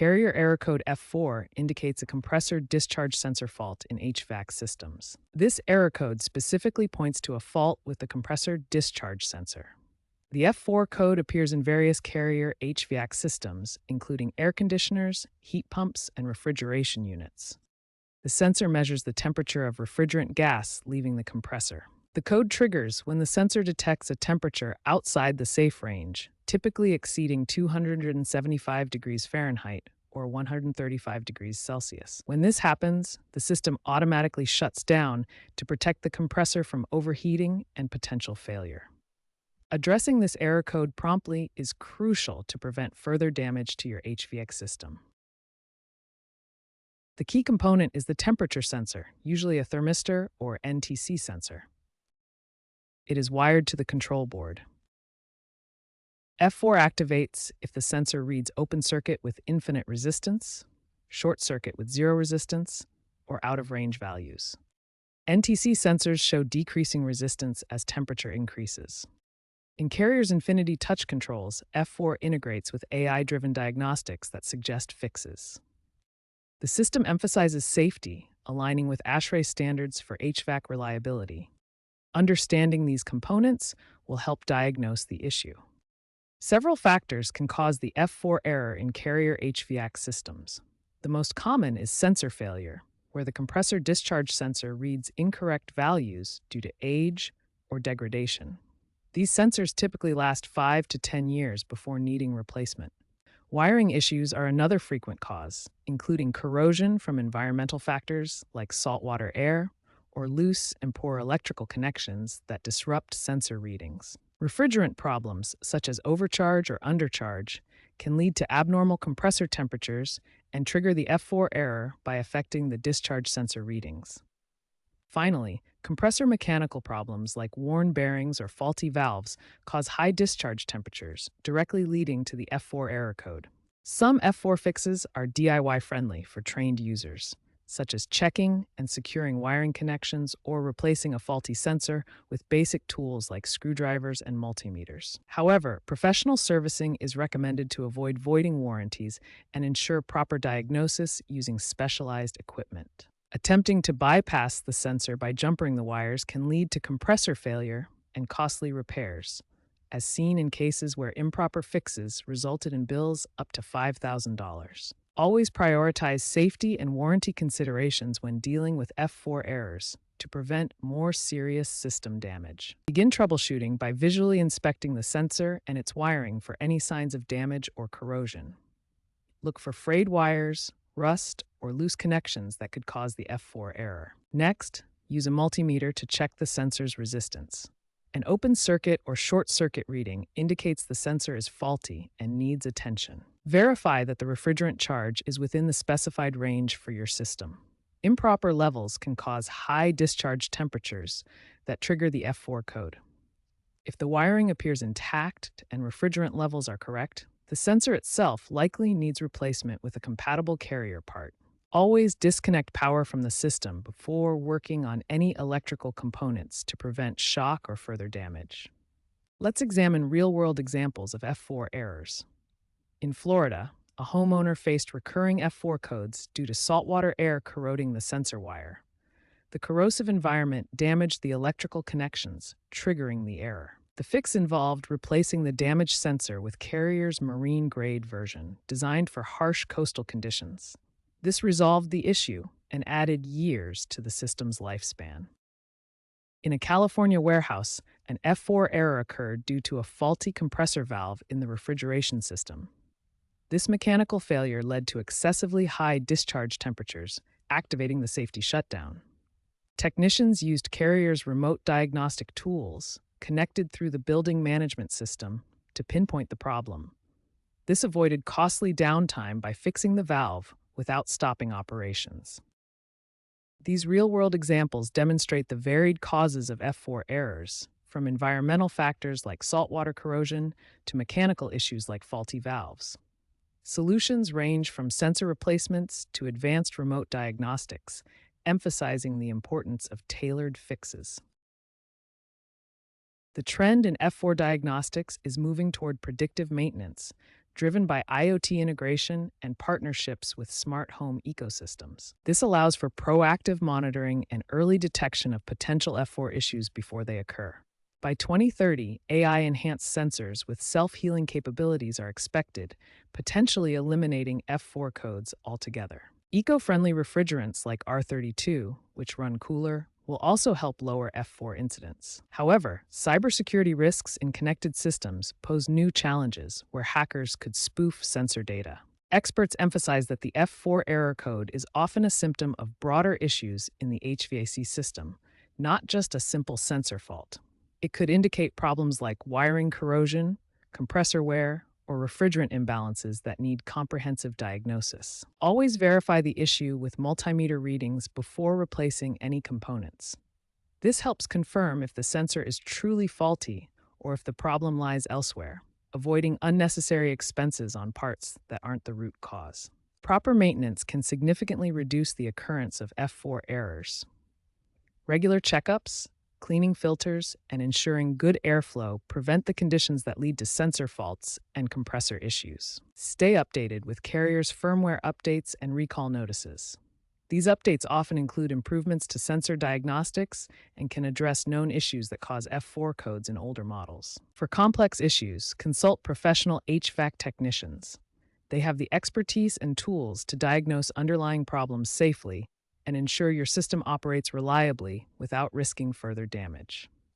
Carrier error code F4 indicates a compressor discharge sensor fault in HVAC systems. This error code specifically points to a fault with the compressor discharge sensor. The F4 code appears in various Carrier HVAC systems, including air conditioners, heat pumps, and refrigeration units. The sensor measures the temperature of refrigerant gas leaving the compressor. The code triggers when the sensor detects a temperature outside the safe range, typically exceeding 275 degrees Fahrenheit or 135 degrees Celsius. When this happens, the system automatically shuts down to protect the compressor from overheating and potential failure. Addressing this error code promptly is crucial to prevent further damage to your HVAC system. The key component is the temperature sensor, usually a thermistor or NTC sensor. It is wired to the control board. F4 activates if the sensor reads open circuit with infinite resistance, short circuit with zero resistance, or out of range values. NTC sensors show decreasing resistance as temperature increases. In Carrier's Infinity touch controls, F4 integrates with AI-driven diagnostics that suggest fixes. The system emphasizes safety, aligning with ASHRAE standards for HVAC reliability. Understanding these components will help diagnose the issue. Several factors can cause the F4 error in Carrier HVAC systems. The most common is sensor failure, where the compressor discharge sensor reads incorrect values due to age or degradation. These sensors typically last 5 to 10 years before needing replacement. Wiring issues are another frequent cause, including corrosion from environmental factors like saltwater air or loose and poor electrical connections that disrupt sensor readings. Refrigerant problems, such as overcharge or undercharge, can lead to abnormal compressor temperatures and trigger the F4 error by affecting the discharge sensor readings. Finally, compressor mechanical problems like worn bearings or faulty valves cause high discharge temperatures, directly leading to the F4 error code. Some F4 fixes are DIY-friendly for trained users, such as checking and securing wiring connections or replacing a faulty sensor with basic tools like screwdrivers and multimeters. However, professional servicing is recommended to avoid voiding warranties and ensure proper diagnosis using specialized equipment. Attempting to bypass the sensor by jumpering the wires can lead to compressor failure and costly repairs, as seen in cases where improper fixes resulted in bills up to $5,000. Always prioritize safety and warranty considerations when dealing with F4 errors to prevent more serious system damage. Begin troubleshooting by visually inspecting the sensor and its wiring for any signs of damage or corrosion. Look for frayed wires, rust, or loose connections that could cause the F4 error. Next, use a multimeter to check the sensor's resistance. An open circuit or short circuit reading indicates the sensor is faulty and needs attention. Verify that the refrigerant charge is within the specified range for your system. Improper levels can cause high discharge temperatures that trigger the F4 code. If the wiring appears intact and refrigerant levels are correct, the sensor itself likely needs replacement with a compatible Carrier part. Always disconnect power from the system before working on any electrical components to prevent shock or further damage. Let's examine real-world examples of F4 errors. In Florida, a homeowner faced recurring F4 codes due to saltwater air corroding the sensor wire. The corrosive environment damaged the electrical connections, triggering the error. The fix involved replacing the damaged sensor with Carrier's marine-grade version, designed for harsh coastal conditions. This resolved the issue and added years to the system's lifespan. In a California warehouse, an F4 error occurred due to a faulty compressor valve in the refrigeration system. This mechanical failure led to excessively high discharge temperatures, activating the safety shutdown. Technicians used Carrier's remote diagnostic tools, connected through the building management system, to pinpoint the problem. This avoided costly downtime by fixing the valve without stopping operations. These real-world examples demonstrate the varied causes of F4 errors, from environmental factors like saltwater corrosion to mechanical issues like faulty valves. Solutions range from sensor replacements to advanced remote diagnostics, emphasizing the importance of tailored fixes. The trend in F4 diagnostics is moving toward predictive maintenance, driven by IoT integration and partnerships with smart home ecosystems. This allows for proactive monitoring and early detection of potential F4 issues before they occur. By 2030, AI-enhanced sensors with self-healing capabilities are expected, potentially eliminating F4 codes altogether. Eco-friendly refrigerants like R32, which run cooler, will also help lower F4 incidents. However, cybersecurity risks in connected systems pose new challenges where hackers could spoof sensor data. Experts emphasize that the F4 error code is often a symptom of broader issues in the HVAC system, not just a simple sensor fault. It could indicate problems like wiring corrosion, compressor wear, or refrigerant imbalances that need comprehensive diagnosis. Always verify the issue with multimeter readings before replacing any components. This helps confirm if the sensor is truly faulty or if the problem lies elsewhere, avoiding unnecessary expenses on parts that aren't the root cause. Proper maintenance can significantly reduce the occurrence of F4 errors. Regular checkups, cleaning filters, and ensuring good airflow prevent the conditions that lead to sensor faults and compressor issues. Stay updated with carriers' firmware updates and recall notices. These updates often include improvements to sensor diagnostics and can address known issues that cause F4 codes in older models. For complex issues, consult professional HVAC technicians. They have the expertise and tools to diagnose underlying problems safely and ensure your system operates reliably without risking further damage.